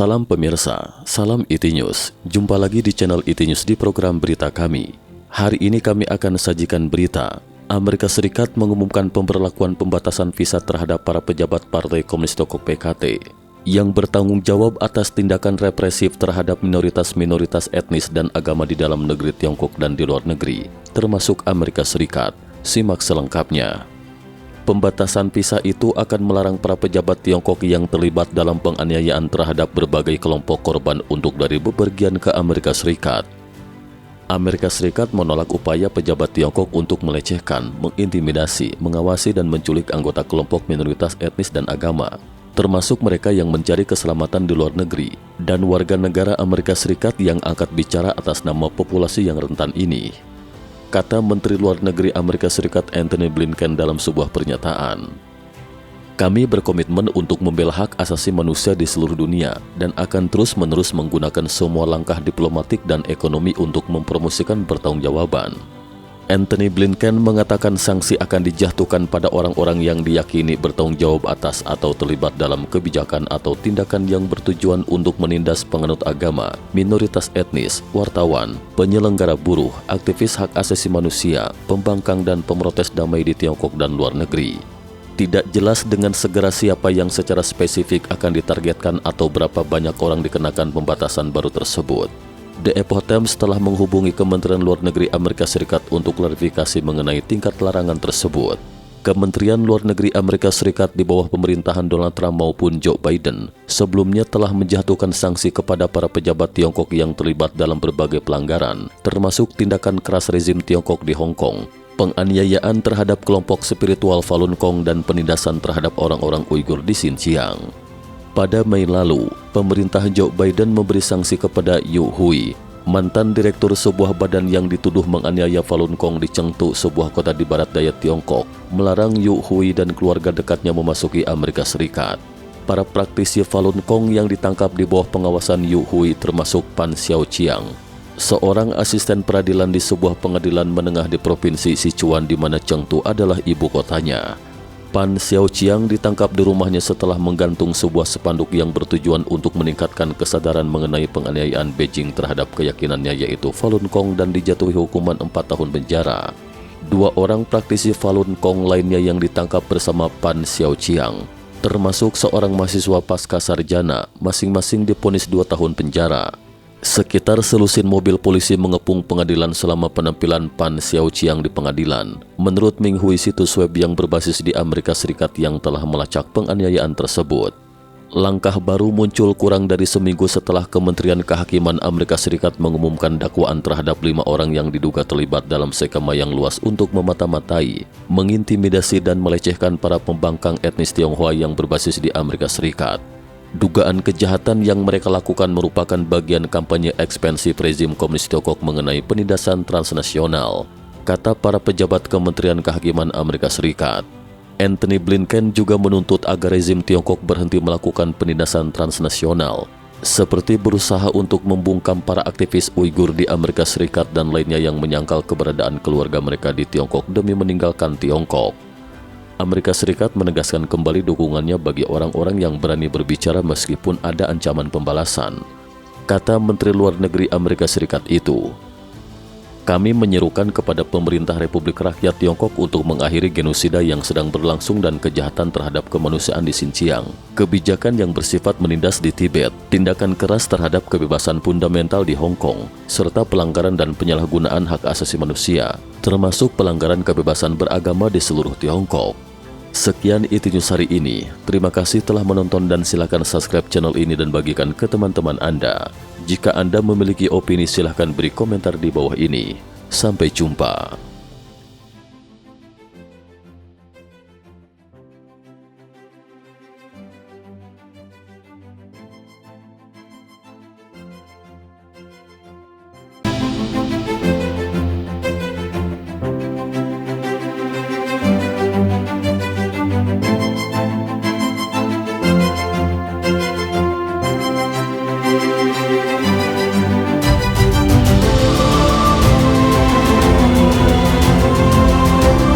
Salam pemirsa, salam IT News. Jumpa lagi di channel IT News di program berita kami. Hari ini kami akan sajikan berita Amerika Serikat mengumumkan pemberlakuan pembatasan visa terhadap para pejabat Partai Komunis Tiongkok PKT yang bertanggung jawab atas tindakan represif terhadap minoritas-minoritas etnis dan agama di dalam negeri Tiongkok dan di luar negeri, termasuk Amerika Serikat. Simak selengkapnya. Pembatasan visa itu akan melarang para pejabat Tiongkok yang terlibat dalam penganiayaan terhadap berbagai kelompok korban untuk dari bepergian ke Amerika Serikat. Amerika Serikat menolak upaya pejabat Tiongkok untuk melecehkan, mengintimidasi, mengawasi dan menculik anggota kelompok minoritas etnis dan agama, termasuk mereka yang mencari keselamatan di luar negeri dan warga negara Amerika Serikat yang angkat bicara atas nama populasi yang rentan ini, kata Menteri Luar Negeri Amerika Serikat Antony Blinken dalam sebuah pernyataan. Kami berkomitmen untuk membela hak asasi manusia di seluruh dunia dan akan terus-menerus menggunakan semua langkah diplomatik dan ekonomi untuk mempromosikan pertanggungjawaban. Antony Blinken mengatakan sanksi akan dijatuhkan pada orang-orang yang diyakini bertanggung jawab atas atau terlibat dalam kebijakan atau tindakan yang bertujuan untuk menindas penganut agama, minoritas etnis, wartawan, penyelenggara buruh, aktivis hak asasi manusia, pembangkang dan pemrotes damai di Tiongkok dan luar negeri. Tidak jelas dengan segera siapa yang secara spesifik akan ditargetkan atau berapa banyak orang dikenakan pembatasan baru tersebut. The Epoch Times telah menghubungi Kementerian Luar Negeri Amerika Serikat untuk klarifikasi mengenai tingkat larangan tersebut. Kementerian Luar Negeri Amerika Serikat di bawah pemerintahan Donald Trump maupun Joe Biden sebelumnya telah menjatuhkan sanksi kepada para pejabat Tiongkok yang terlibat dalam berbagai pelanggaran, termasuk tindakan keras rezim Tiongkok di Hong Kong, penganiayaan terhadap kelompok spiritual Falun Gong dan penindasan terhadap orang-orang Uighur di Xinjiang. Pada Mei lalu, pemerintah Joe Biden memberi sanksi kepada Yu Hui, mantan direktur sebuah badan yang dituduh menganiaya Falun Gong di Chengdu, sebuah kota di barat daya Tiongkok, melarang Yu Hui dan keluarga dekatnya memasuki Amerika Serikat. Para praktisi Falun Gong yang ditangkap di bawah pengawasan Yu Hui termasuk Pan Xiaoqiang, seorang asisten peradilan di sebuah pengadilan menengah di Provinsi Sichuan di mana Chengdu adalah ibu kotanya. Pan Xiaoqiang ditangkap di rumahnya setelah menggantung sebuah spanduk yang bertujuan untuk meningkatkan kesadaran mengenai penganiayaan Beijing terhadap keyakinannya yaitu Falun Gong dan dijatuhi hukuman 4 tahun penjara. 2 orang praktisi Falun Gong lainnya yang ditangkap bersama Pan Xiaoqiang, termasuk seorang mahasiswa pasca sarjana, masing-masing divonis 2 tahun penjara. Sekitar selusin mobil polisi mengepung pengadilan selama penampilan Pan Xiaoqiang di pengadilan, menurut Ming Hui, situs web yang berbasis di Amerika Serikat yang telah melacak penganiayaan tersebut. Langkah baru muncul kurang dari seminggu setelah Kementerian Kehakiman Amerika Serikat mengumumkan dakwaan terhadap 5 orang yang diduga terlibat dalam skema yang luas untuk memata-matai, mengintimidasi dan melecehkan para pembangkang etnis Tionghoa yang berbasis di Amerika Serikat. Dugaan kejahatan yang mereka lakukan merupakan bagian kampanye ekspensif rezim Komunis Tiongkok mengenai penindasan transnasional, kata para pejabat Kementerian Kehakiman Amerika Serikat. Antony Blinken juga menuntut agar rezim Tiongkok berhenti melakukan penindasan transnasional, seperti berusaha untuk membungkam para aktivis Uighur di Amerika Serikat dan lainnya yang menyangkal keberadaan keluarga mereka di Tiongkok demi meninggalkan Tiongkok. Amerika Serikat menegaskan kembali dukungannya bagi orang-orang yang berani berbicara meskipun ada ancaman pembalasan, kata Menteri Luar Negeri Amerika Serikat itu. Kami menyerukan kepada pemerintah Republik Rakyat Tiongkok untuk mengakhiri genosida yang sedang berlangsung dan kejahatan terhadap kemanusiaan di Xinjiang, kebijakan yang bersifat menindas di Tibet, tindakan keras terhadap kebebasan fundamental di Hong Kong, serta pelanggaran dan penyalahgunaan hak asasi manusia, termasuk pelanggaran kebebasan beragama di seluruh Tiongkok. Sekian IT News hari ini. Terima kasih telah menonton dan silakan subscribe channel ini dan bagikan ke teman-teman Anda. Jika Anda memiliki opini silahkan beri komentar di bawah ini. Sampai jumpa.